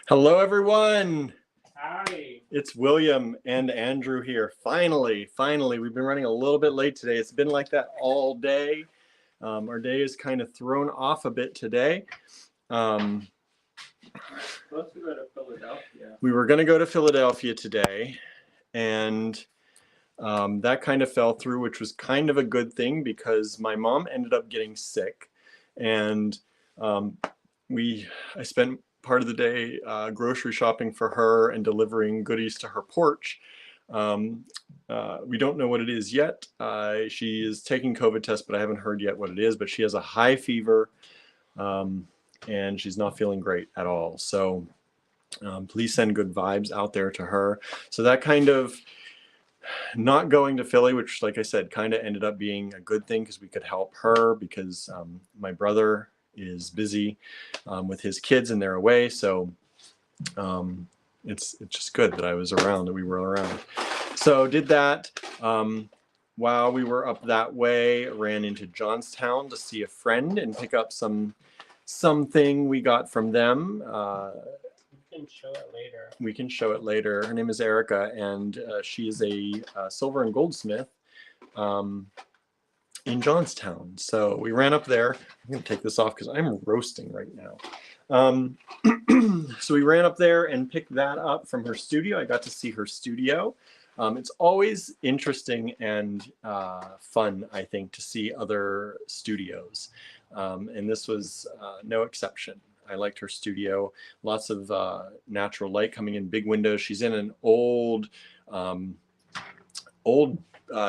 Hello, everyone. Howdy. It's William and Andrew here. Finally, we've been running a little bit late today. It's been like that all day. Our day is kind of thrown off a bit today. Supposed to go to Philadelphia. We were going to go to Philadelphia today, and that kind of fell through, which was kind of a good thing because my mom ended up getting sick, and I spent part of the day grocery shopping for her and delivering goodies to her porch. We don't know what it is yet. She is taking COVID tests, but I haven't heard yet what it is. But she has a high fever, and she's not feeling great at all. So please send good vibes out there to her. So that kind of not going to Philly, which, like I said, kind of ended up being a good thing because we could help her because my brother is busy with his kids and they're away. So it's just good that I was around, that we were around. So did that. While we were up that way, ran into Johnstown to see a friend and pick up something we got from them. We can show it later. We can show it later. Her name is Erica, and she is a silver and goldsmith in Johnstown. So we ran up there. I'm going to take this off because I'm roasting right now. So we ran up there and picked that up from her studio. I got to see her studio. It's always interesting and fun, I think, to see other studios. And this was no exception. I liked her studio. Lots of natural light coming in, big windows. She's in an old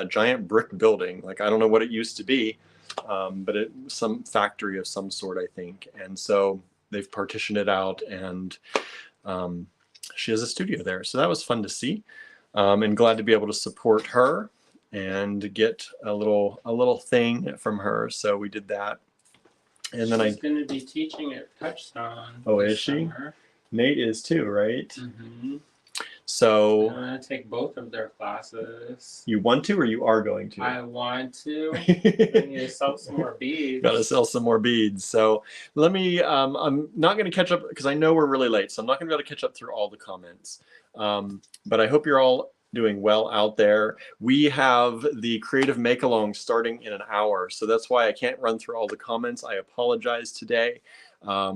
giant brick building. Like, I don't know what it used to be, but some factory of some sort, I think. And so they've partitioned it out, and she has a studio there. So that was fun to see, and glad to be able to support her and get a little thing from her. So we did that. And then she's going to be teaching at Touchstone. Oh, is she? Summer. Nate is too, right? Mm-hmm. So I'm going to take both of their classes. You want to, or you are going to? I want to. I need to sell some more beads. Got to sell some more beads. So let me, I'm not going to catch up because I know we're really late. So I'm not going to be able to catch up through all the comments. But I hope you're all doing well out there. We have the Creative Make-Along starting in an hour. So that's why I can't run through all the comments. I apologize today. But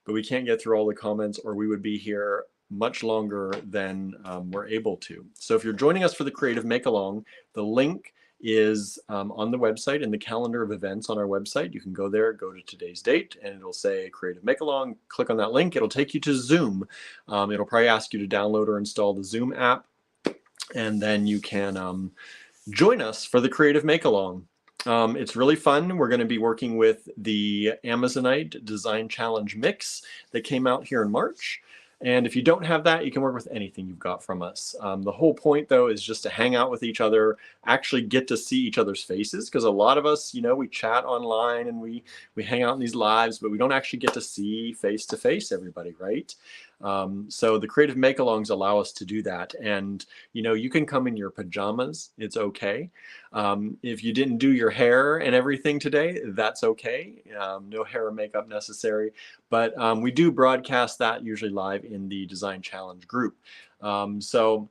we can't get through all the comments, or we would be here much longer than we're able to. So if you're joining us for the Creative Make-Along, the link is on the website, in the calendar of events on our website. You can go there, go to today's date, and it'll say Creative Make-Along. Click on that link. It'll take you to Zoom. It'll probably ask you to download or install the Zoom app, and then you can join us for the Creative Make-Along. It's really fun. We're going to be working with the Amazonite Design Challenge Mix that came out here in March. And if you don't have that, you can work with anything you've got from us. The whole point, though, is just to hang out with each other, actually get to see each other's faces, because a lot of us, you know, we chat online and we hang out in these lives, but we don't actually get to see face-to-face everybody, right? So the Creative Make-Alongs allow us to do that. And, you know, you can come in your pajamas. It's okay. If you didn't do your hair and everything today, that's okay. No hair or makeup necessary. But we do broadcast that usually live in the Design Challenge group. So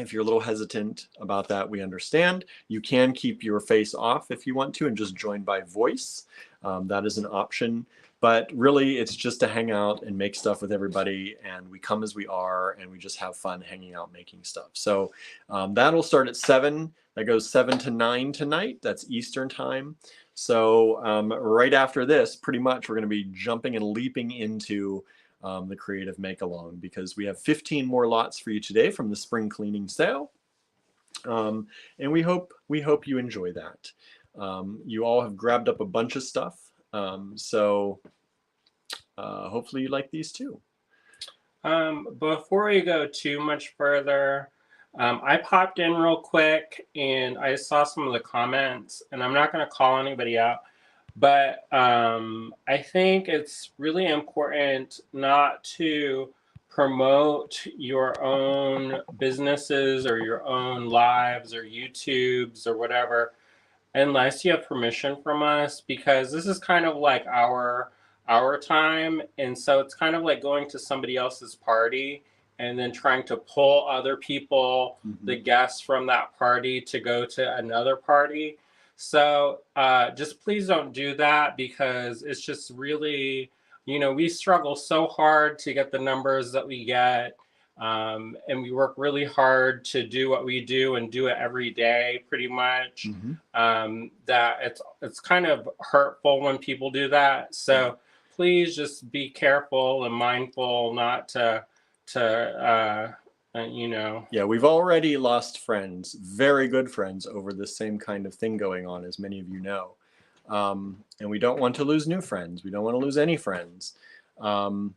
if you're a little hesitant about that, we understand. You can keep your face off if you want to and just join by voice. That is an option. But really, it's just to hang out and make stuff with everybody, and we come as we are, and we just have fun hanging out making stuff. So that'll start at 7. That goes 7 to 9 tonight. That's Eastern time. So right after this, pretty much, we're going to be jumping and leaping into the Creative Make-Along, because we have 15 more lots for you today from the spring cleaning sale. And we hope you enjoy that. You all have grabbed up a bunch of stuff. So hopefully you like these too. Before we go too much further, I popped in real quick and I saw some of the comments, and I'm not going to call anybody out, but I think it's really important not to promote your own businesses or your own lives or YouTubes or whatever unless you have permission from us, because this is kind of like our our time. And so it's kind of like going to somebody else's party and then trying to pull other people, the guests from that party, to go to another party. So just please don't do that, because it's just really, we struggle so hard to get the numbers that we get. And we work really hard to do what we do and do it every day, pretty much. That it's kind of hurtful when people do that. So please just be careful and mindful not to Yeah, we've already lost friends, very good friends, over this same kind of thing going on, as many of you know. And we don't want to lose new friends. We don't want to lose any friends. And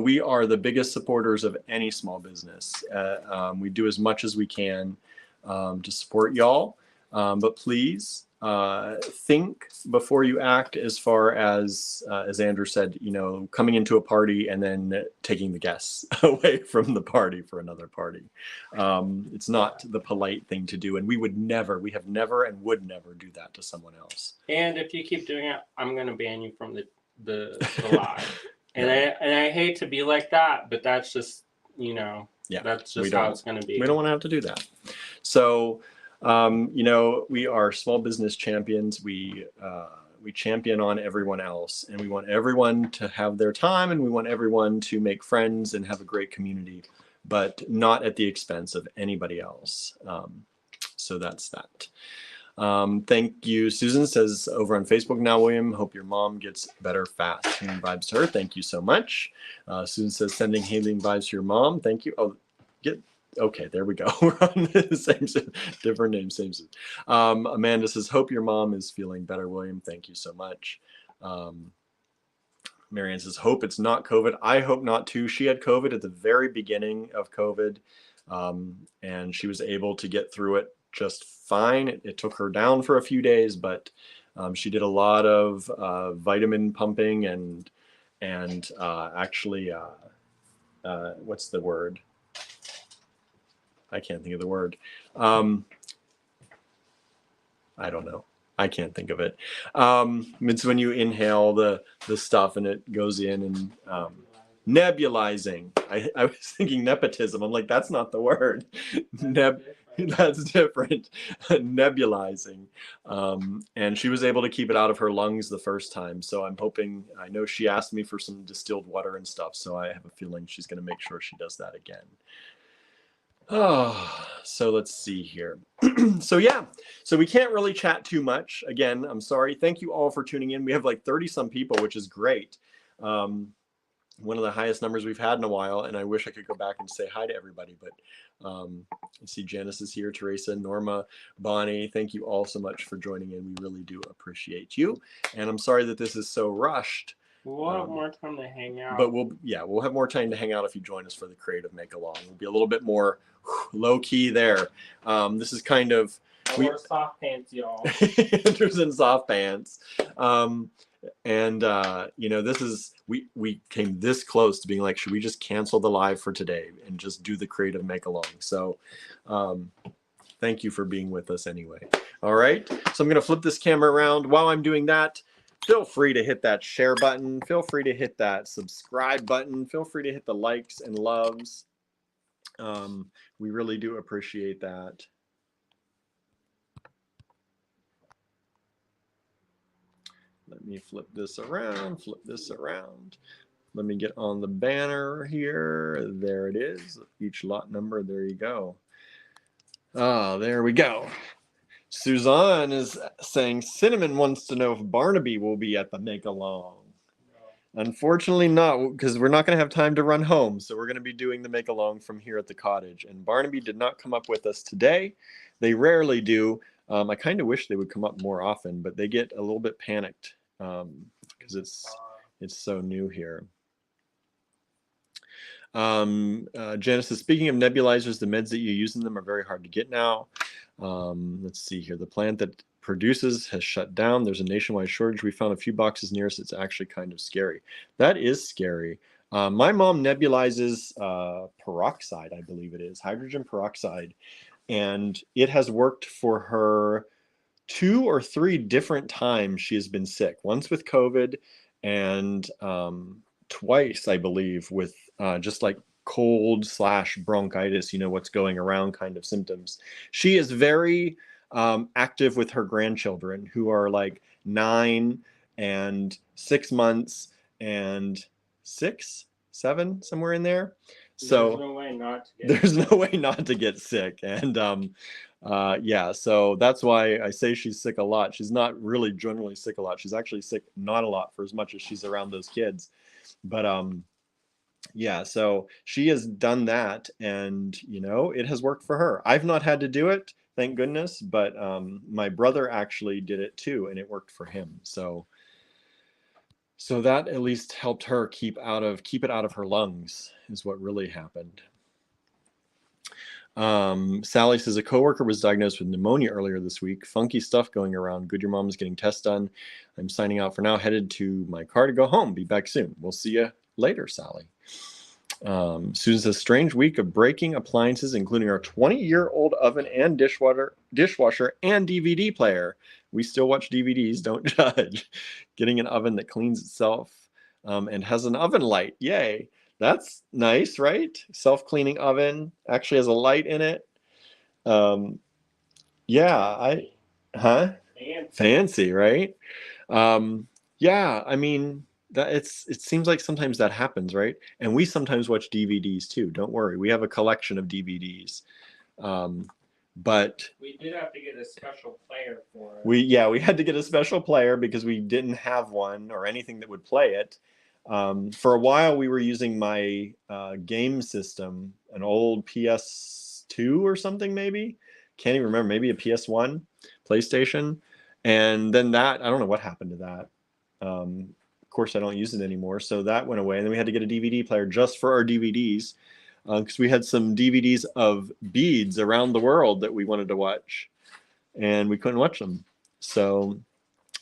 we are the biggest supporters of any small business. We do as much as we can to support y'all. But please think before you act, as far as Andrew said, coming into a party and then taking the guests away from the party for another party. It's not the polite thing to do. And we have never and would never do that to someone else. And if you keep doing it, I'm going to ban you from the live. And I hate to be like that, but that's just, that's just how it's going to be. We don't want to have to do that. So, we are small business champions. We champion on everyone else, and we want everyone to have their time, and we want everyone to make friends and have a great community, but not at the expense of anybody else. So that's that. Thank you. Susan says over on Facebook now, William, hope your mom gets better fast. Healing vibes to her. Thank you so much. Susan says sending healing vibes to your mom. Thank you. Oh, okay, there we go. We're on the same, different name, same. Amanda says, hope your mom is feeling better, William. Thank you so much. Marianne says, hope it's not COVID. I hope not too. She had COVID at the very beginning of COVID, and she was able to get through it just fine. It took her down for a few days, but she did a lot of vitamin pumping and actually, what's the word? I can't think of the word. I don't know. I can't think of it. It's when you inhale the stuff and it goes in, and nebulizing. I was thinking nepotism. I'm like, that's not the word. That's different. Nebulizing. And she was able to keep it out of her lungs the first time. So I'm hoping, I know she asked me for some distilled water and stuff, so I have a feeling she's going to make sure she does that again. Oh, so let's see here. So we can't really chat too much. Again, I'm sorry. Thank you all for tuning in. We have like 30 some people, which is great. One of the highest numbers we've had in a while, and I wish I could go back and say hi to everybody, but I see Janice is here, Teresa, Norma, Bonnie. Thank you all so much for joining in. We really do appreciate you. And I'm sorry that this is so rushed. We'll have more time to hang out. But we'll have more time to hang out if you join us for the Creative Make-Along. We'll be a little bit more low-key there. This is kind of... Wear soft pants, y'all. Andrew's in soft pants. This is... We came this close to being like, should we just cancel the live for today and just do the Creative Make-Along? So thank you for being with us anyway. All right. So I'm going to flip this camera around. While I'm doing that, feel free to hit that share button. Feel free to hit that subscribe button. Feel free to hit the likes and loves. We really do appreciate that. Let me flip this around, Let me get on the banner here. There it is. Each lot number. There you go. Oh, there we go. Suzanne is saying Cinnamon wants to know if Barnaby will be at the Make-Along. No. Unfortunately not, because we're not going to have time to run home. So we're going to be doing the Make-Along from here at the cottage. And Barnaby did not come up with us today. They rarely do. I kind of wish they would come up more often, but they get a little bit panicked because it's so new here. Janice is speaking of nebulizers, the meds that you use in them are very hard to get now. Let's see here. The plant that produces has shut down. There's a nationwide shortage. We found a few boxes near us. It's actually kind of scary. That is scary. My mom nebulizes peroxide, I believe it is, hydrogen peroxide. And it has worked for her 2 or 3 different times she has been sick. Once with COVID and twice, I believe, with just like cold/bronchitis, what's going around kind of symptoms. She is very active with her grandchildren, who are like 9 and 6 months and 6, 7, somewhere in there. So there's no way not to get there's no way not to get sick. And yeah, so that's why I say she's sick a lot. She's not really generally sick a lot. She's actually sick not a lot for as much as she's around those kids. But yeah, so she has done that, and it has worked for her. I've not had to do it, thank goodness, but my brother actually did it too, and it worked for him. So that at least helped her keep it out of her lungs, is what really happened. Sally says a coworker was diagnosed with pneumonia earlier this week. Funky stuff going around. Good your mom is getting tests done. I'm signing out for now. Headed to my car to go home. Be back soon. We'll see you later, Sally. Susan says strange week of breaking appliances, including our 20-year-old oven and dishwasher and DVD player. We still watch DVDs, don't judge. Getting an oven that cleans itself and has an oven light. Yay. That's nice, right? Self-cleaning oven actually has a light in it. Yeah, fancy, right? Yeah, I mean, it seems like sometimes that happens, right? And we sometimes watch DVDs too. Don't worry, we have a collection of DVDs. But we did have to get a special player for it. We had to get a special player because we didn't have one or anything that would play it. For a while, we were using my game system, an old PS2 or something, maybe. Can't even remember. Maybe a PS1, PlayStation. And then I don't know what happened to that. Of course, I don't use it anymore. So that went away. And then we had to get a DVD player just for our DVDs because we had some DVDs of beads around the world that we wanted to watch. And we couldn't watch them. So,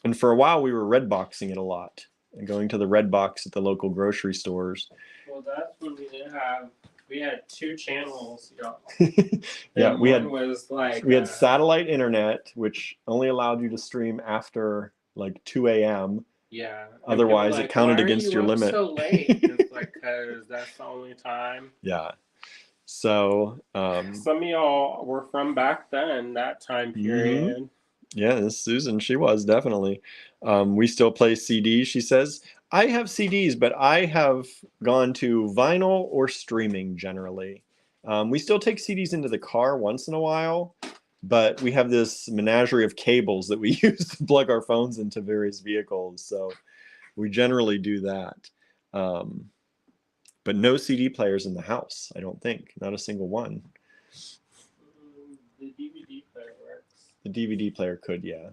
and for a while, we were Redboxing it a lot. And going to the Red Box at the local grocery stores. Well, that's when we had 2 channels, Yeah, we had satellite internet, which only allowed you to stream after like 2 a.m. Yeah. Otherwise, it counted against your limit. So late, it's like because that's the only time. Yeah. So some of y'all were from back then, that time period. Mm-hmm. Yeah, this Susan, she was definitely. We still play CDs, she says. I have CDs, but I have gone to vinyl or streaming generally. We still take CDs into the car once in a while, but we have this menagerie of cables that we use to plug our phones into various vehicles. So we generally do that. But no CD players in the house, I don't think. Not a single one. The DVD player works. The DVD player could, yeah.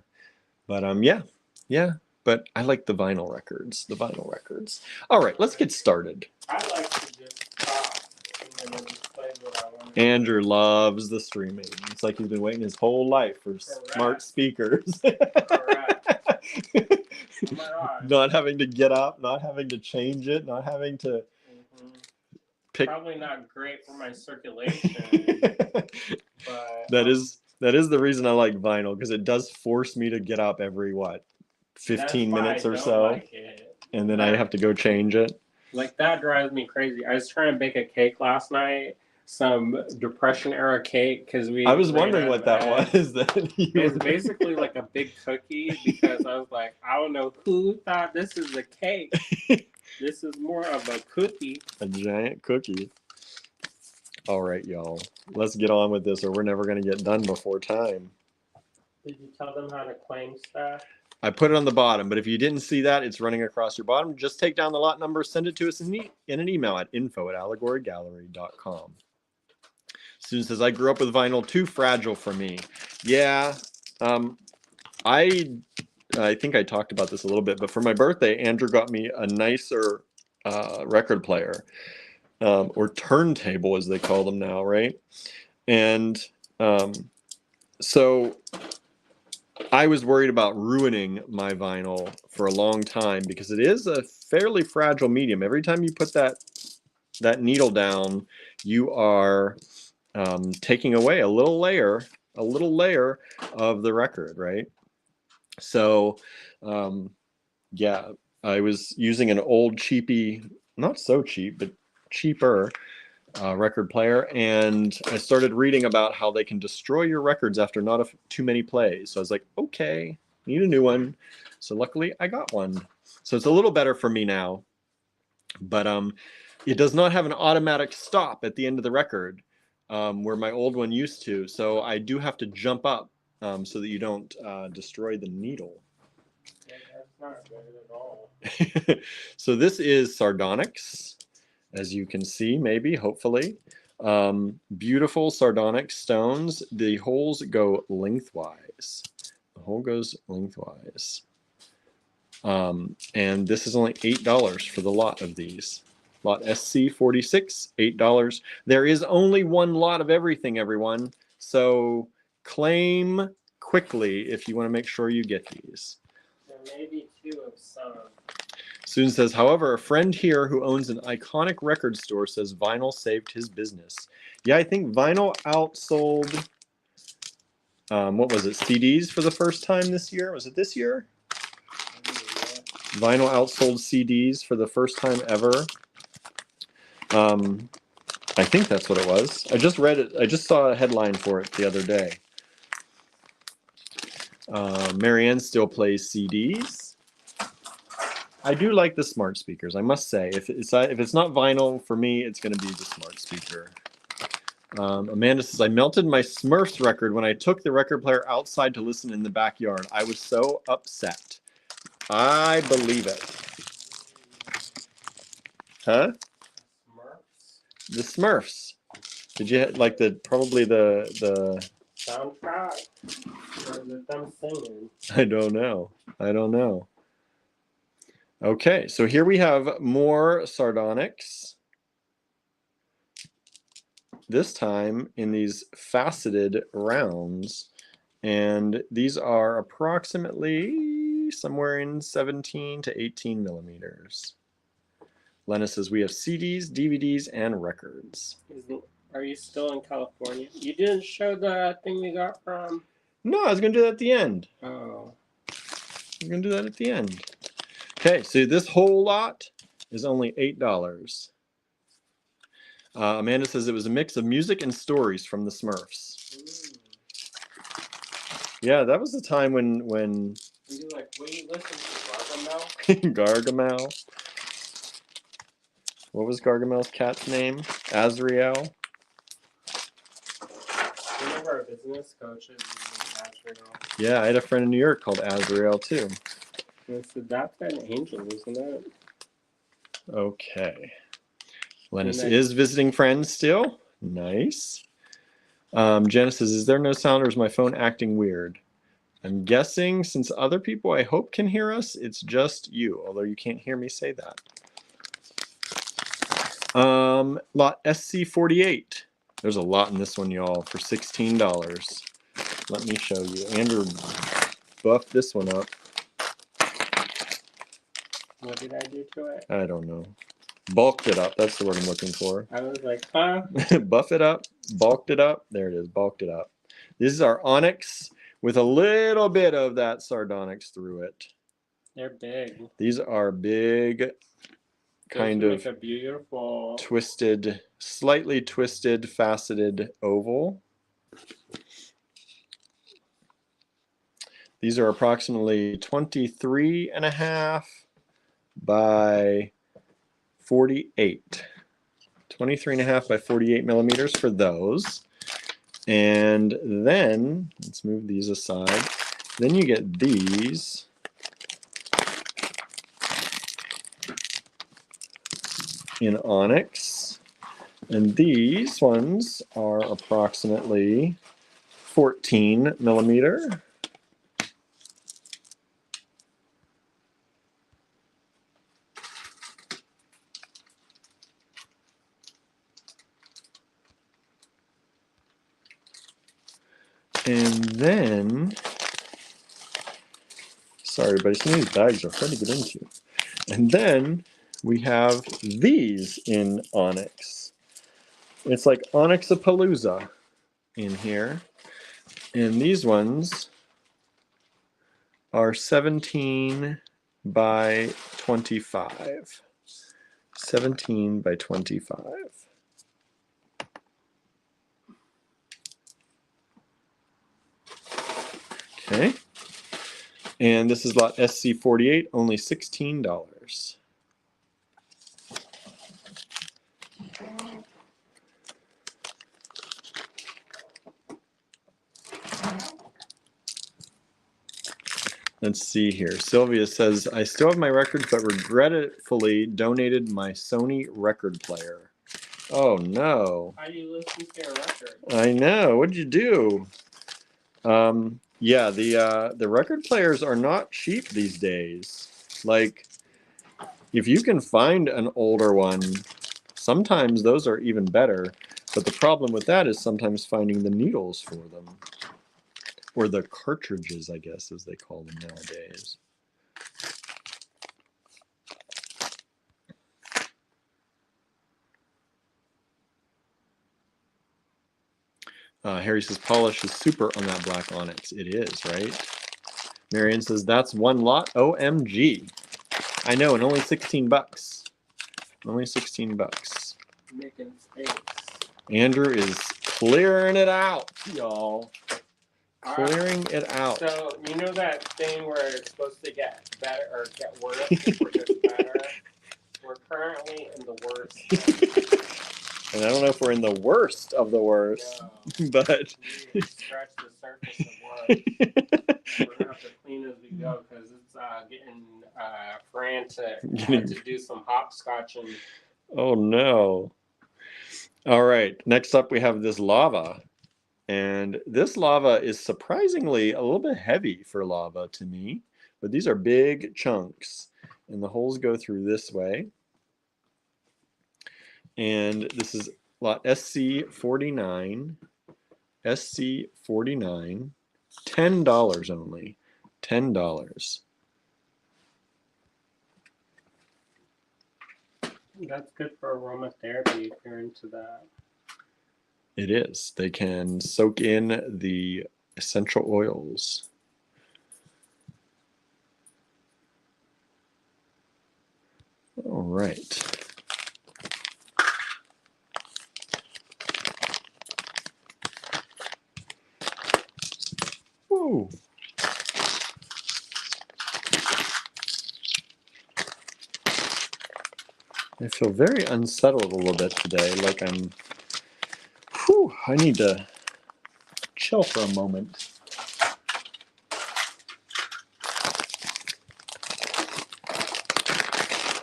But yeah. But I like the vinyl records. All right, let's get started. I like to just talk and then just play what I want. Andrew loves the streaming. It's like he's been waiting his whole life for smart speakers. Not having to get up, not having to change it, not having to pick. Probably not great for my circulation. But that is the reason I like vinyl, because it does force me to get up every 15 minutes or so, like and then I have to go change it. Like that drives me crazy. I was trying to bake a cake last night, some Depression era cake, because I was wondering what that was. It's basically like a big cookie, because I was like, I don't know who thought this is a cake. This is more of a cookie. A giant cookie. All right, y'all. Let's get on with this, or we're never going to get done before time. Did you tell them how to claim stuff? I put it on the bottom, but if you didn't see that, it's running across your bottom. Just take down the lot number, send it to us in an email at info@allegorygallery.com. Susan says, I grew up with vinyl, too fragile for me. Yeah, I think I talked about this a little bit, but for my birthday, Andrew got me a nicer record player, or turntable as they call them now, right? And so I was worried about ruining my vinyl for a long time, because it is a fairly fragile medium. Every time you put that needle down, you are taking away a little layer of the record, right? So yeah, I was using an old cheapy, not so cheap, but cheaper record player, and I started reading about how they can destroy your records after not too many plays. So I was like, okay, need a new one. So luckily I got one. So it's a little better for me now, but it does not have an automatic stop at the end of the record where my old one used to. So I do have to jump up so that you don't destroy the needle. Yeah, that's not good at all. So this is sardonyx, as you can see, maybe, hopefully. Beautiful sardonyx stones. The holes go lengthwise. The hole goes lengthwise. And this is only $8 for the lot of these. Lot SC46, $8. There is only one lot of everything, everyone. So claim quickly if you want to make sure you get these. There may be 2 of some. Susan says, however, a friend here who owns an iconic record store says vinyl saved his business. Yeah, I think vinyl outsold, what was it, CDs for the first time this year? Was it this year? Vinyl outsold CDs for the first time ever. I think that's what it was. I just read it. I just saw a headline for it the other day. Marianne still plays CDs. I do like the smart speakers, I must say. If it's not vinyl, for me, it's going to be the smart speaker. Amanda says, I melted my Smurfs record when I took the record player outside to listen in the backyard. I was so upset. I believe it. Huh? Smurfs? The Smurfs. Did you like probably the Soundtrack? Or is it them singing? I don't know. Okay, so here we have more sardonyx. This time in these faceted rounds. And these are approximately somewhere in 17 to 18 millimeters. Lena says we have CDs, DVDs, and records. Are you still in California? You didn't show the thing we got from... No, I was going to do that at the end. Oh. I'm going to do that at the end. Okay, so this whole lot is only $8. Amanda says it was a mix of music and stories from the Smurfs. Yeah, that was the time when You're like, will you listen to Gargamel? Gargamel. What was Gargamel's cat's name? Azrael. One of our business coaches is Azrael. Yeah, I had a friend in New York called Azrael too. And so that's an angel, isn't it? Okay. Lennis is visiting friends still. Nice. Janice says, is there no sound or is my phone acting weird? I'm guessing since other people I hope can hear us, it's just you, although you can't hear me say that. Lot SC48. There's a lot in this one, y'all, for $16. Let me show you. Andrew buffed this one up. What did I do to it? I don't know. Bulked it up. That's the word I'm looking for. I was like, huh? Buff it up. Bulked it up. There it is. Bulked it up. This is our onyx with a little bit of that sardonyx through it. They're big. These are big, kind of a beautiful twisted, slightly twisted, faceted oval. These are approximately 23.5 by 48. 23.5 by 48 millimeters for those. And then, let's move these aside. Then you get these. In onyx. And these ones are approximately 14 millimeter. And then, sorry, but some of these bags are hard to get into. And then we have these in onyx. It's like Onyxapalooza in here. And these ones are 17 by 25. 17 by 25. Okay. And this is lot SC48, only $16. Let's see here. Sylvia says, I still have my records, but regretfully donated my Sony record player. Oh, no. How do you listen to your record? I know. What'd you do? Yeah, the record players are not cheap these days. Like, if you can find an older one, sometimes those are even better. But the problem with that is sometimes finding the needles for them. Or the cartridges, I guess, as they call them nowadays. Harry says, polish is super on that black onyx. It is, right? Marianne says, that's one lot. OMG. I know, and only 16 bucks. Only 16 bucks. Making space. Andrew is clearing it out, y'all. Clearing it out. So, you know that thing where it's supposed to get better or get worse before it gets better? We're currently in the worst. And I don't know if we're in the worst of the worst, No, but we scratch the surface of work. We're gonna have to clean as we go because it's getting frantic. I had to do some hopscotching. Oh no. All right, next up we have this lava. And this lava is surprisingly a little bit heavy for lava to me, but these are big chunks and the holes go through this way. And this is lot SC49, SC49, $10 only, $10. That's good for aromatherapy if you're into that. It is. They can soak in the essential oils. All right. Whoa. I feel very unsettled a little bit today, like I need to chill for a moment.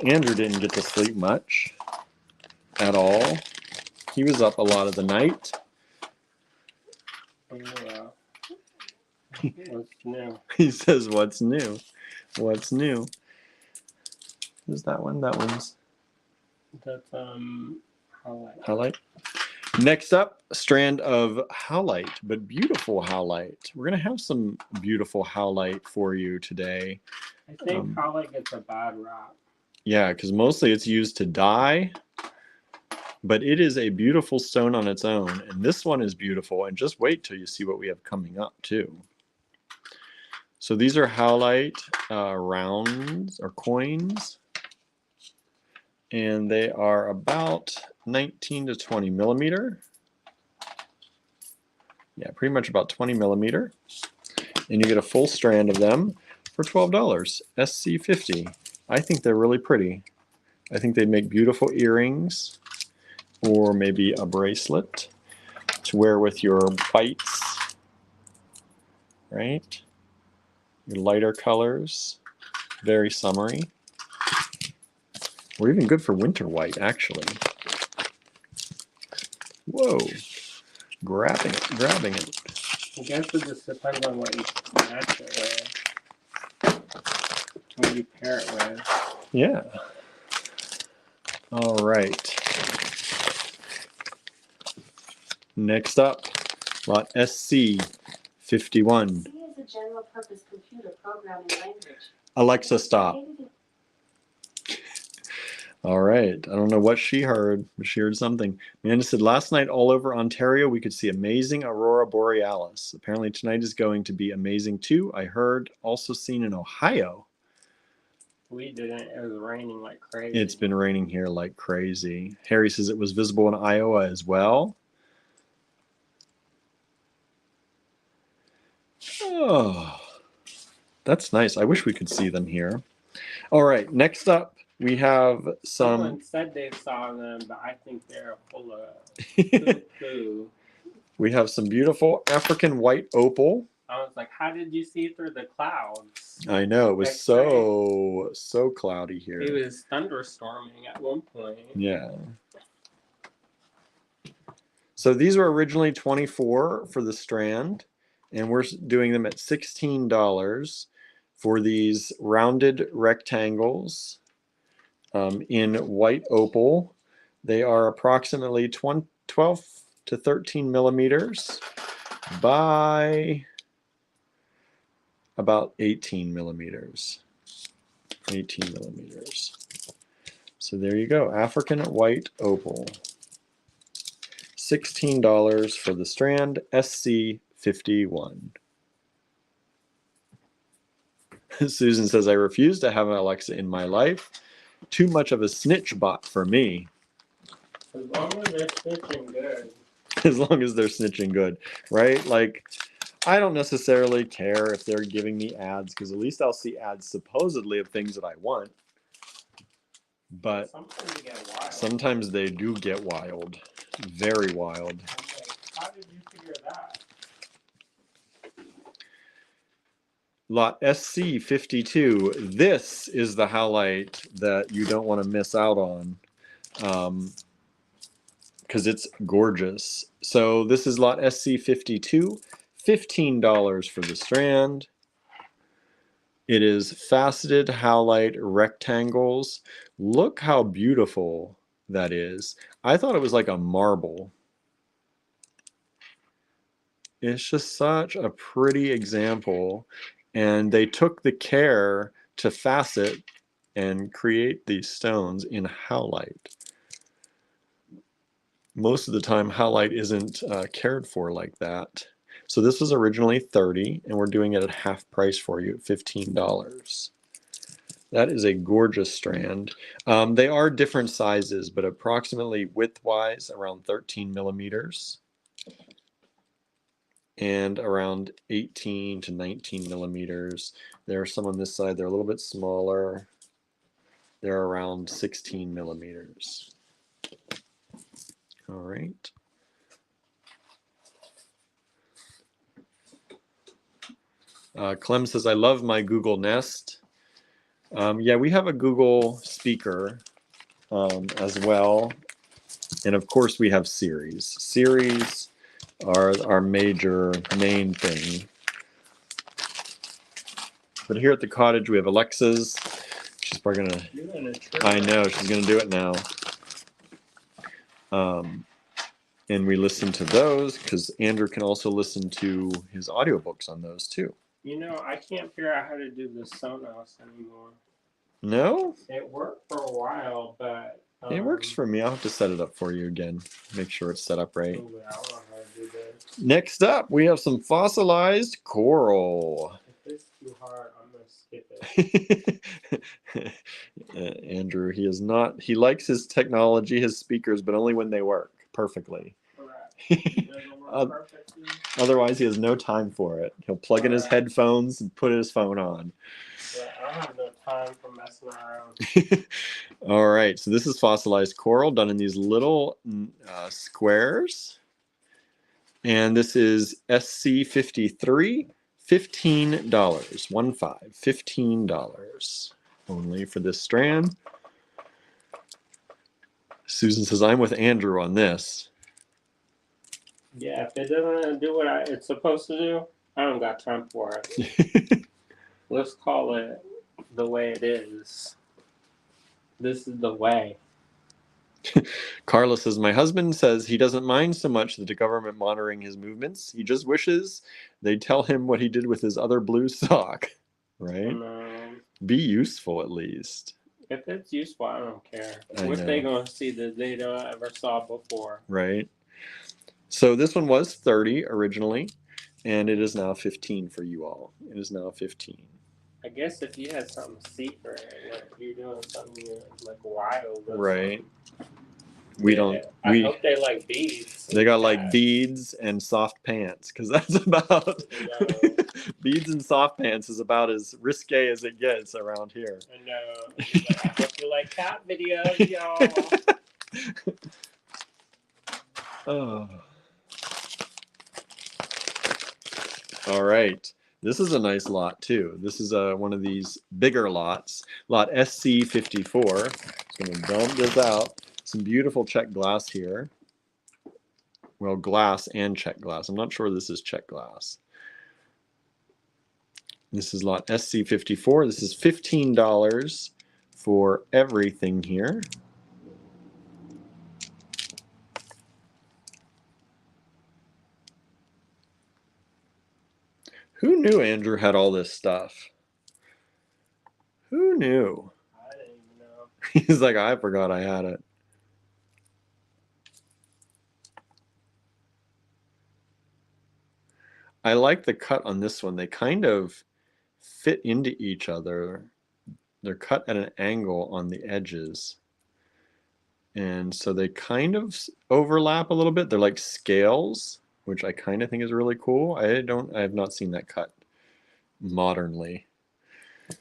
Andrew didn't get to sleep much at all. He was up a lot of the night. What's new? He says, what's new? What's new? Is that one? That one's That's howlite. Next up, a strand of howlite, but beautiful howlite. We're going to have some beautiful howlite for you today. I think howlite gets a bad rap. Yeah, because mostly it's used to dye, but it is a beautiful stone on its own. And this one is beautiful. And just wait till you see what we have coming up too. So these are howlite rounds or coins. And they are about 19 to 20 millimeter. Yeah, pretty much about 20 millimeter. And you get a full strand of them for $12. SC50. I think they're really pretty. I think they make beautiful earrings or maybe a bracelet to wear with your bites, right? Your lighter colors, very summery. Or even good for winter white, actually. Whoa, grabbing it. I guess it just depends on what you match it with. What you pair it with. Yeah. All right. Next up, lot SC51. C is a general purpose computer programming language. Alexa, stop. All right. I don't know what she heard, but she heard something. Amanda said, last night all over Ontario, we could see amazing Aurora Borealis. Apparently tonight is going to be amazing too. I heard also seen in Ohio. We didn't. It was raining like crazy. It's been raining here like crazy. Harry says it was visible in Iowa as well. Oh, that's nice. I wish we could see them here. All right, next up we have some. Someone said they saw them, but I think they're full of poo. We have some beautiful African white opal. I was like, how did you see through the clouds? I know it was X-ray. so cloudy here. It was thunderstorming at one point. Yeah. So these were originally $24 for the strand, and we're doing them at $16 for these rounded rectangles in white opal. They are approximately 12 to 13 millimeters by about 18 millimeters. 18 millimeters. So there you go, African white opal. $16 for the strand, SC51. Susan says, I refuse to have an Alexa in my life. Too much of a snitch bot for me. As long as they're snitching good. As long as they're snitching good, right? Like, I don't necessarily care if they're giving me ads, because at least I'll see ads supposedly of things that I want. But sometimes they get wild. sometimes they do get wild. Very wild. I'm like, how did you figure that? Lot SC52. This is the howlite that you don't want to miss out on, because it's gorgeous. So this is lot SC52. $15 for the strand. It is faceted howlite rectangles. Look how beautiful that is. I thought it was like a marble. It's just such a pretty example. And they took the care to facet and create these stones in howlite. Most of the time, howlite isn't cared for like that. So this was originally $30, and we're doing it at half price for you at $15. That is a gorgeous strand. They are different sizes, but approximately width-wise around 13 millimeters. And around 18 to 19 millimeters. There are some on this side, they're a little bit smaller. They're around 16 millimeters. All right. Clem says, I love my Google Nest. Yeah, we have a Google speaker as well. And of course we have Series. Series are our main thing. But here at the cottage we have Alexa's. She's probably gonna, I know, she's gonna do it now. And we listen to those because Andrew can also listen to his audiobooks on those too. You know, I can't figure out how to do the Sonos anymore. No? It worked for a while, but It works for me. I'll have to set it up for you again. Make sure it's set up right. I don't know how to do this. Next up, we have some fossilized coral. If it's too hard, I'm gonna skip it. Andrew, he likes his technology, his speakers, but only when they work perfectly. Correct. It doesn't work perfectly. Otherwise, he has no time for it. He'll plug in his headphones and put his phone on. Yeah, I don't have no time for messing around. All right, so this is fossilized coral done in these little squares. And this is SC53, $15. $15 only for this strand. Susan says, I'm with Andrew on this. Yeah, if it doesn't do what it's supposed to do, I don't got time for it. Let's call it the way it is. This is the way. Carla says, my husband says he doesn't mind so much the government monitoring his movements. He just wishes they'd tell him what he did with his other blue sock. Right? Be useful at least. If it's useful, I don't care. I What know. they gonna see that they don't ever saw before? Right? So this one was 30 originally, and it is now 15 for you all. It is now 15. I guess if you had something secret, like you're doing something like wild, or Right. something. We Yeah, don't. I We hope they like beads. they got like Yeah. beads and soft pants because that's about I know. beads and soft pants is about as risque as it gets around here. I know. Like, I hope you like cat videos, y'all. Oh. All right. This is a nice lot too. This is one of these bigger lots, lot SC54. Just gonna dump this out. Some beautiful check glass here. Well, glass and check glass. I'm not sure this is check glass. This is lot SC54. This is $15 for everything here. Who knew Andrew had all this stuff? Who knew? I didn't even know. He's like, I forgot I had it. I like the cut on this one. They kind of fit into each other. They're cut at an angle on the edges. And so they kind of overlap a little bit. They're like scales, which I kind of think is really cool. I have not seen that cut modernly.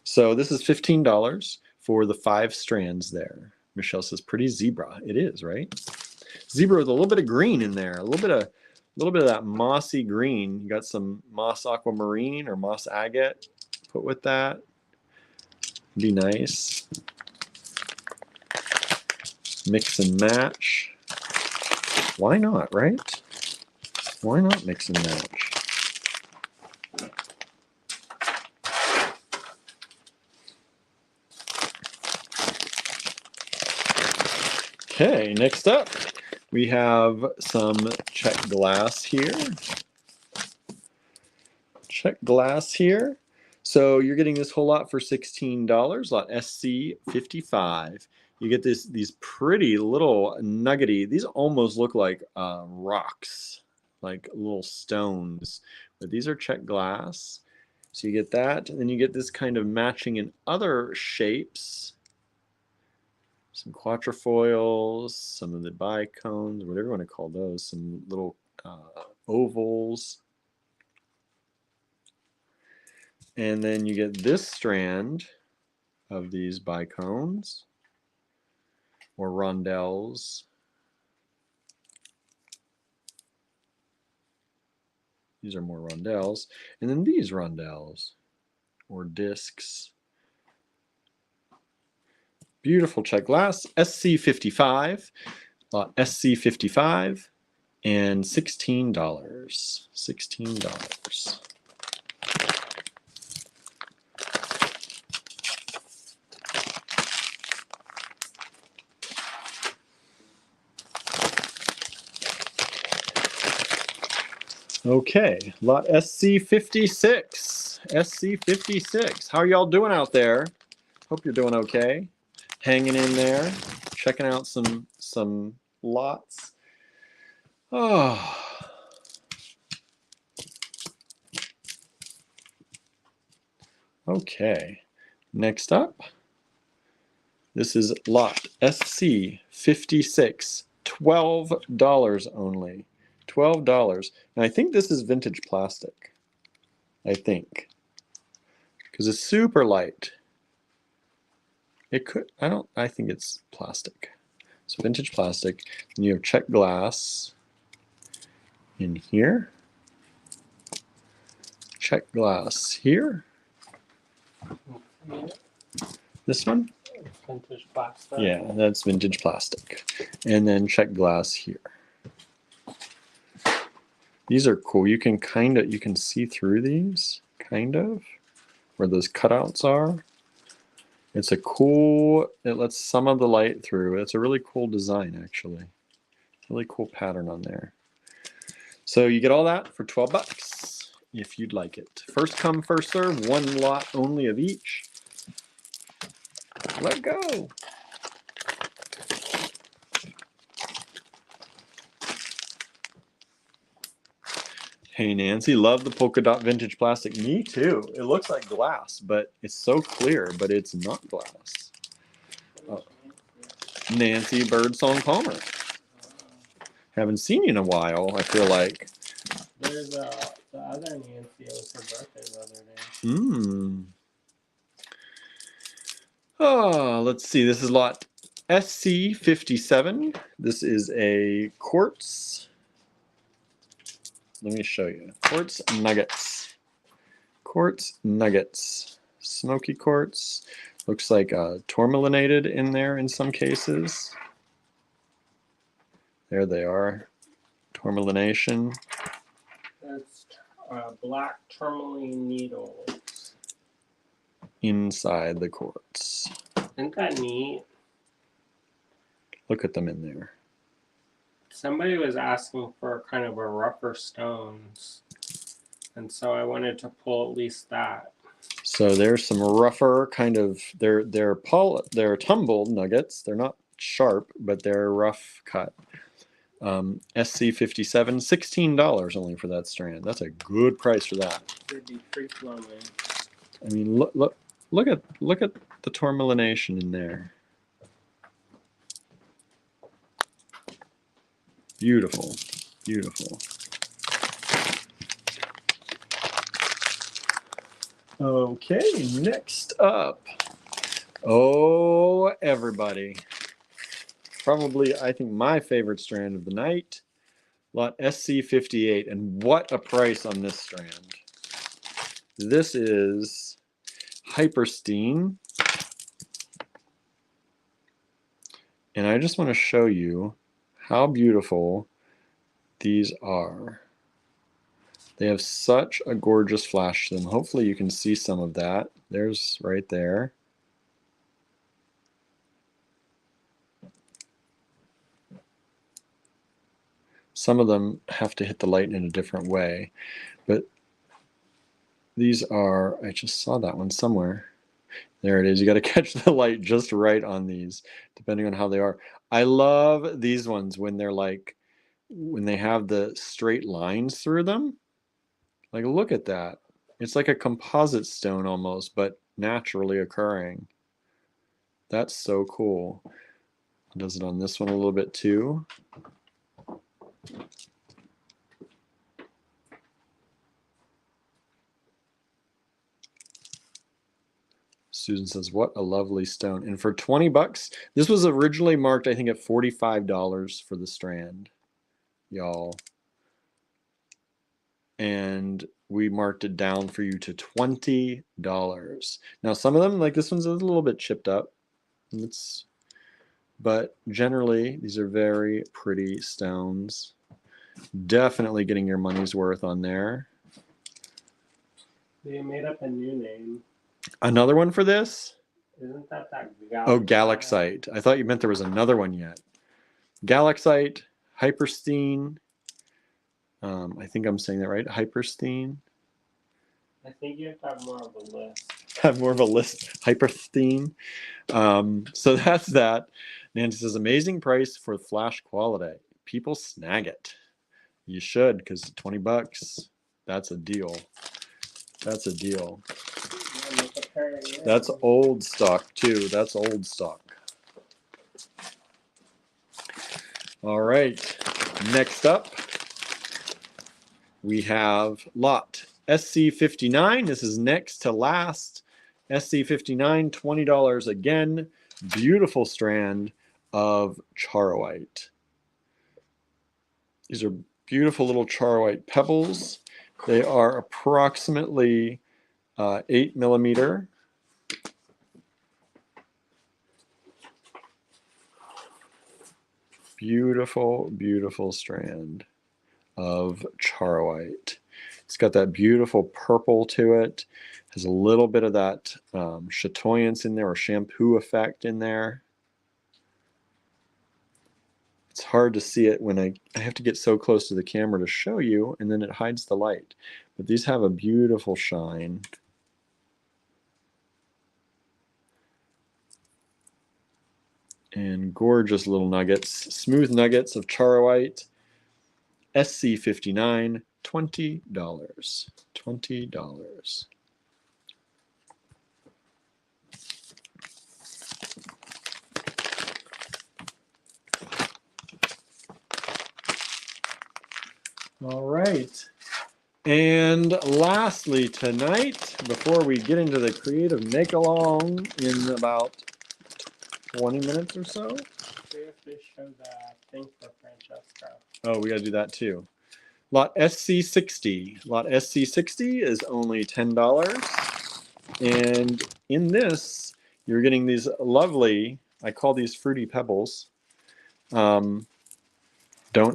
So this is $15 for the 5 strands there. Michelle says pretty zebra. It is, right? Zebra with a little bit of green in there, a little bit of that mossy green. You got some moss aquamarine or moss agate put with that. Be nice. Mix and match. Why not, right? Why not mix and match? Okay, next up, we have some check glass here. Check glass here. So you're getting this whole lot for $16, lot SC55. You get these pretty little nuggety, these almost look like rocks, like little stones, but these are check glass. So you get that, and then you get this kind of matching in other shapes. Some quatrefoils, some of the bicones, whatever you want to call those, some little ovals. And then you get this strand of these bicones or rondelles. These are more rondelles. And then these rondelles or discs. Beautiful check glass, SC55, SC55, and $16. $16. Okay, lot SC56. SC56. How are y'all doing out there? Hope you're doing okay. Hanging in there, checking out some lots. Oh. Okay, next up, this is lot SC56, $12 only. $12. And I think this is vintage plastic. I think. Because it's super light. It could, I think it's plastic. So vintage plastic. And you have check glass in here. Check glass here. This one? Vintage plastic. Yeah, that's vintage plastic. And then check glass here. These are cool. You can see through these, kind of, where those cutouts are. It's a cool, it lets some of the light through. It's a really cool design, actually. Really cool pattern on there. So you get all that for $12 if you'd like it. First come, first serve, one lot only of each. Let go. Hey, Nancy, love the polka dot vintage plastic. Me too. It looks like glass, but it's so clear, but it's not glass. Oh. Nancy Birdsong Palmer. Haven't seen you in a while, I feel like. There's the other Nancy. It was her birthday the other day. Oh, let's see. This is lot SC57. This is a quartz. Let me show you. Quartz nuggets. Quartz nuggets. Smoky quartz. Looks like tourmalinated in there in some cases. There they are. Tourmalination. That's black tourmaline needles. Inside the quartz. Isn't that neat? Look at them in there. Somebody was asking for kind of a rougher stones, and so I wanted to pull at least that. So there's some rougher kind of they're tumbled nuggets. They're not sharp, but they're rough cut. SC57, $16 only for that strand. That's a good price for that. It'd be free flowing. I mean, look at the tourmalination in there. Beautiful, beautiful. Okay, next up. Oh, everybody. Probably, I think, my favorite strand of the night. Lot SC58. And what a price on this strand. This is Hyperstein. And I just want to show you how beautiful these are. They have such a gorgeous flash to them. Hopefully you can see some of that. There's right there. Some of them have to hit the light in a different way, but these are, I just saw that one somewhere. There it is. You got to catch the light just right on these, depending on how they are. I love these ones when they're like, when they have the straight lines through them. Like, look at that. It's like a composite stone almost, but naturally occurring. That's so cool. Does it on this one a little bit too. Susan says, what a lovely stone. And for 20 bucks, this was originally marked, I think, at $45 for the strand, y'all. And we marked it down for you to $20. Now, some of them, like this one's a little bit chipped up. But generally, these are very pretty stones. Definitely getting your money's worth on there. They made up a new name. Another one for this? Isn't that Galaxite? Oh, Galaxite. I thought you meant there was another one yet. Galaxite, Hyperstein. I think I'm saying that right. Hyperstein. I think you have to have more of a list. Have more of a list. Hyperstein. So that's that. Nancy says, amazing price for flash quality. People snag it. You should, because 20 bucks. That's a deal. That's a deal. That's old stock too. That's old stock. All right. Next up, we have lot SC59. This is next to last. SC59, $20 again. Beautiful strand of charoite. These are beautiful little charoite pebbles. They are approximately 8 millimeter. Beautiful, beautiful strand of charoite. It's got that beautiful purple to it. Has a little bit of that chatoyance in there, or shampoo effect in there. It's hard to see it when I have to get so close to the camera to show you, and then it hides the light. But these have a beautiful shine. And gorgeous little nuggets, smooth nuggets of charoite. SC59, $20. $20. All right. And lastly tonight, before we get into the creative make-along in about 20 minutes or so. We have to show that thing for Francesca. Oh, we got to do that too. Lot SC60. Lot SC60 is only $10. And in this, you're getting these lovely, I call these fruity pebbles. Don't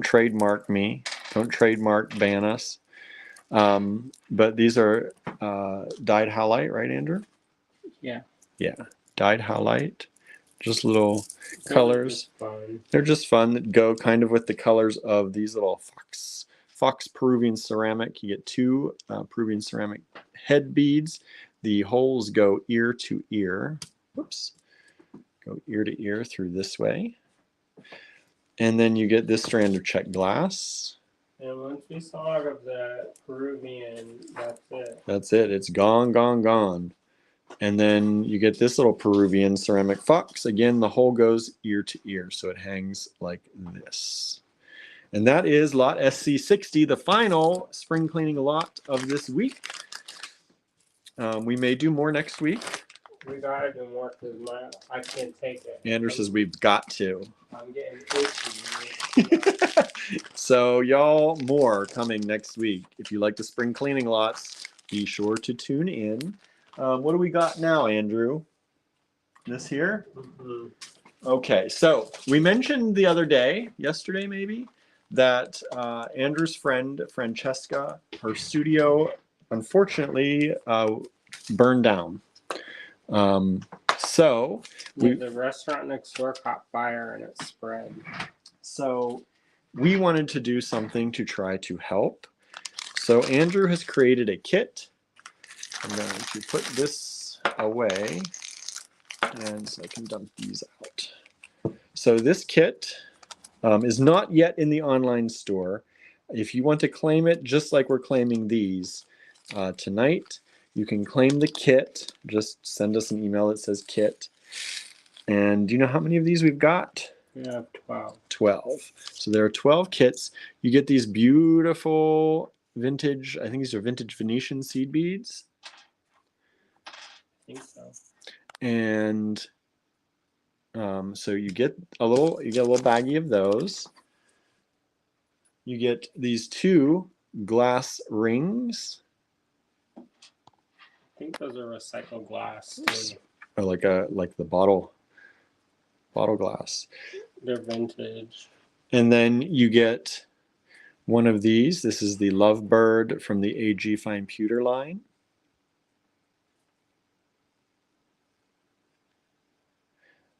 trademark me. Don't trademark ban us. But these are dyed halite, right, Andrew? Yeah. Yeah, dyed halite. Just little They're colors. just fun. They're just fun that go kind of with the colors of these little fox Peruvian ceramic. You get two Peruvian ceramic head beads. The holes go ear to ear. Whoops. Go ear to ear through this way. And then you get this strand of check glass. And once we saw of the Peruvian, that's it. That's it. It's gone, gone, gone. And then you get this little Peruvian ceramic fox. Again, the hole goes ear to ear, so it hangs like this. And that is lot SC60, the final spring cleaning lot of this week. We may do more next week. We gotta do more because I can't take it. Andrew says we've got to. I'm getting itchy. So y'all, more coming next week. If you like the spring cleaning lots, be sure to tune in. What do we got now, Andrew? This here? Mhm. Okay, so we mentioned the other day, yesterday maybe, that Andrew's friend, Francesca, her studio, unfortunately, burned down. So The restaurant next door caught fire and it spread. So we wanted to do something to try to help. So Andrew has created a kit. I'm going to put this away and so I can dump these out. So this kit is not yet in the online store. If you want to claim it, just like we're claiming these tonight, you can claim the kit. Just send us an email that says kit. And do you know how many of these we've got? We have 12. 12. So there are 12 kits. You get these beautiful vintage, I think these are vintage Venetian seed beads. I think so. And so you get a little baggie of those. You get these two glass rings. I think those are recycled glass too. Or like the bottle glass. They're vintage. And then you get one of these. This is the Lovebird from the AG Fine Pewter line.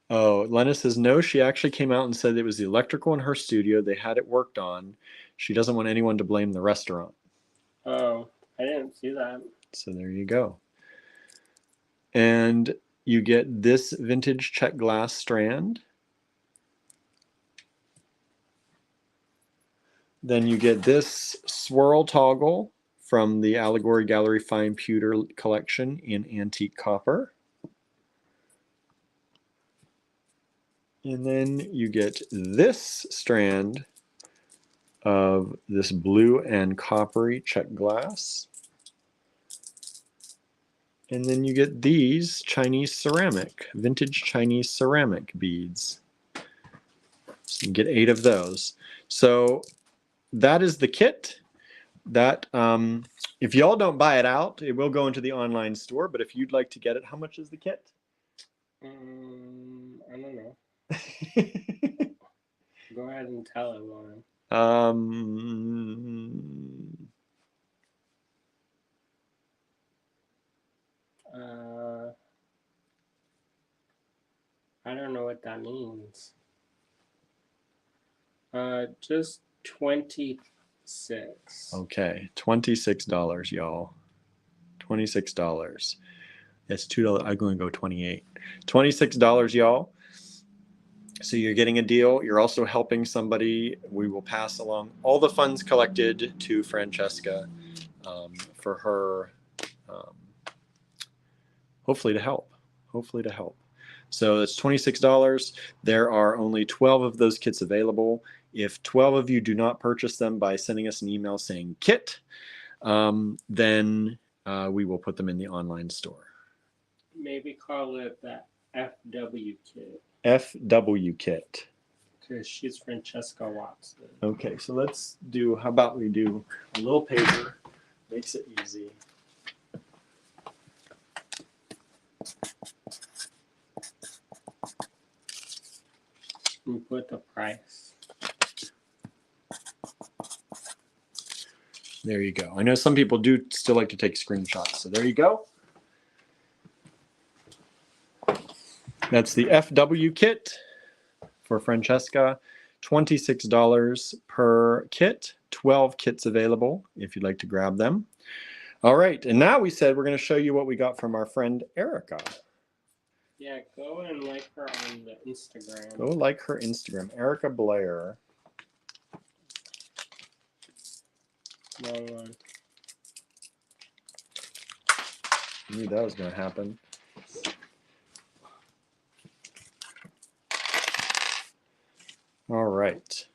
Oh, Lena says no, she actually came out and said it was the electrical in her studio. They had it worked on. She doesn't want anyone to blame the restaurant. Oh, I didn't see that. So there you go. And you get this vintage check glass strand. Then you get this swirl toggle from the Allegory Gallery Fine Pewter collection in antique copper. And then you get this strand of this blue and coppery check glass. And then you get these Chinese ceramic, vintage Chinese ceramic beads. So you get 8 of those. So that is the kit. That if y'all don't buy it out, it will go into the online store. But if you'd like to get it, how much is the kit? I don't know. Go ahead and tell it, Lauren. I don't know what that means. Just 26. Okay, $26, y'all. $26. It's $2. I'm going to go 28. $26, y'all. So you're getting a deal. You're also helping somebody. We will pass along all the funds collected to Francesca for her, hopefully to help. Hopefully to help. So it's $26. There are only 12 of those kits available. If 12 of you do not purchase them by sending us an email saying kit, then we will put them in the online store. Maybe call it the FW kit FW kit. because she's Francesca Watson. Okay, so let's do, how about we do a little paper, makes it easy. We put the price. There you go. I know some people do still like to take screenshots, so there you go. That's the FW kit for Francesca. $26 per kit. 12 kits available if you'd like to grab them. All right, and now we said we're going to show you what we got from our friend Erica. Yeah, go and like her on the Instagram. Go like her Instagram, Erica Blair. Wrong one. I knew that was going to happen. All right.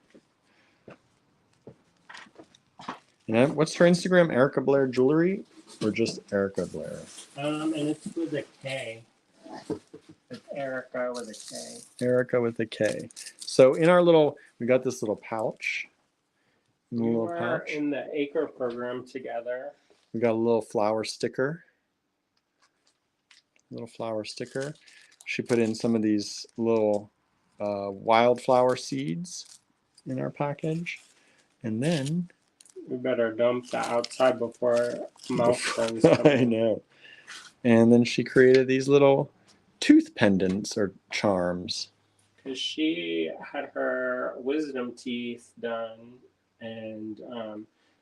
And what's her Instagram? Erica Blair Jewelry or just Erica Blair? And it's with a K. It's Erica with a K. Erica with a K. So in our little, we got this little pouch. We Little were pouch. in the Acre program together. We got a little flower sticker. Little flower sticker. She put in some of these little wildflower seeds in our package. And then We better dump that outside before mouse friends come I in. know. And then she created these little tooth pendants or charms. Because she had her wisdom teeth done, and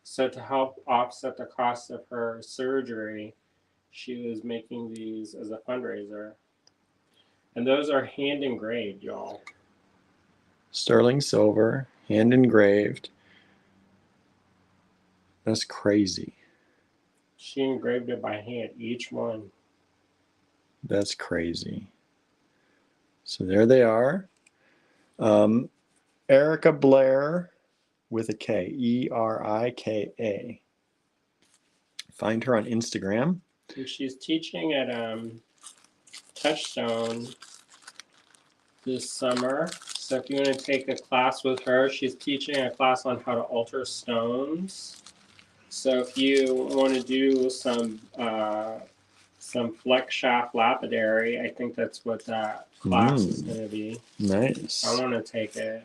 so to help offset the cost of her surgery, she was making these as a fundraiser. And those are hand engraved, y'all. Sterling silver, hand engraved. That's crazy. She engraved it by hand, each one. That's crazy. So there they are. Erica Blair with a K, Erika. Find her on Instagram. And she's teaching at Touchstone this summer. So if you want to take a class with her, she's teaching a class on how to alter stones. So if you want to do some flex shaft lapidary, I think that's what that class is going to be. Nice. I want to take it,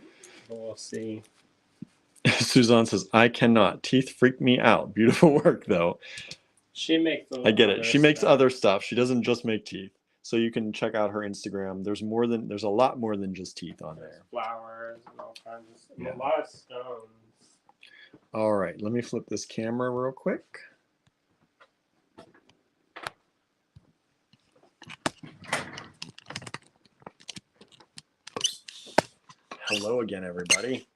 but we'll see. Suzanne says, I cannot. Teeth freak me out. Beautiful work, though. She makes. I get it. She makes stuff. other stuff. She doesn't just make teeth. So you can check out her Instagram. There's a lot more than just teeth on There's there. flowers and all kinds of stuff. Yeah. A lot of stones. All right, let me flip this camera real quick. Hello again, everybody.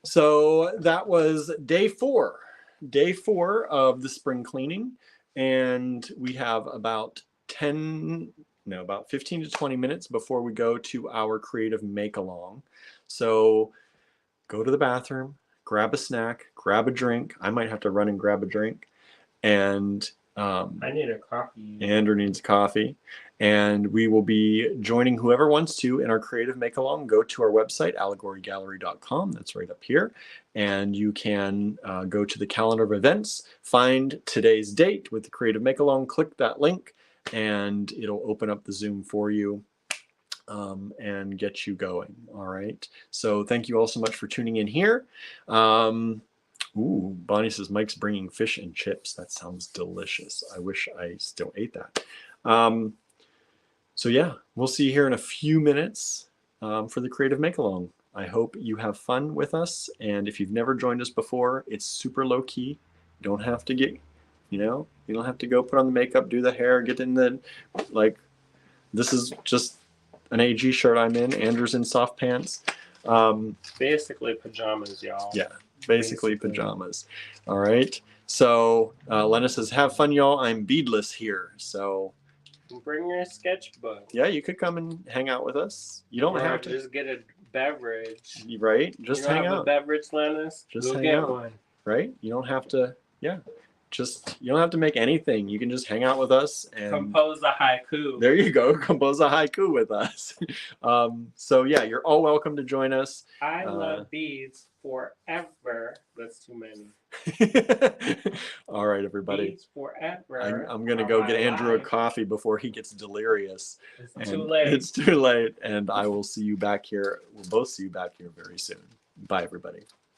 So that was day 4 of the spring cleaning. And we have about 15 to 20 minutes before we go to our creative make-along. So go to the bathroom, grab a snack, grab a drink. I might have to run and grab a drink. And I need a coffee. Andrew needs coffee. And we will be joining whoever wants to in our creative make-along. Go to our website, allegorygallery.com. That's right up here. And you can go to the calendar of events, find today's date with the creative make-along, click that link, and it'll open up the Zoom for you and get you going. All right. So thank you all so much for tuning in here. Ooh, Bonnie says Mike's bringing fish and chips. That sounds delicious. I wish I still ate that. So yeah, we'll see you here in a few minutes for the creative make-along. I hope you have fun with us. And if you've never joined us before, it's super low key. You don't have to get, you don't have to go put on the makeup, do the hair, get in the, this is just an AG shirt I'm in. Andrew's in soft pants. Basically pajamas, y'all. Yeah, basically pajamas. All right. So Lena says, have fun, y'all. I'm beadless here. So Bring your sketchbook. yeah, you could come and hang out with us. You don't Or have to, just get a beverage. right? Just you don't hang have out, a beverage, Lennis? Just Go hang get out. one. right? You don't have to, yeah. Just, you don't have to make anything. You can just hang out with us and Compose a haiku. there you go. Compose a haiku with us. So yeah, you're all welcome to join us. I love beads forever. That's too many. All right, everybody. Beads forever. I'm gonna are go my get Andrew a life. coffee before he gets delirious. It's too And late. It's too late, and I will see you back here. We'll both see you back here very soon. Bye, everybody.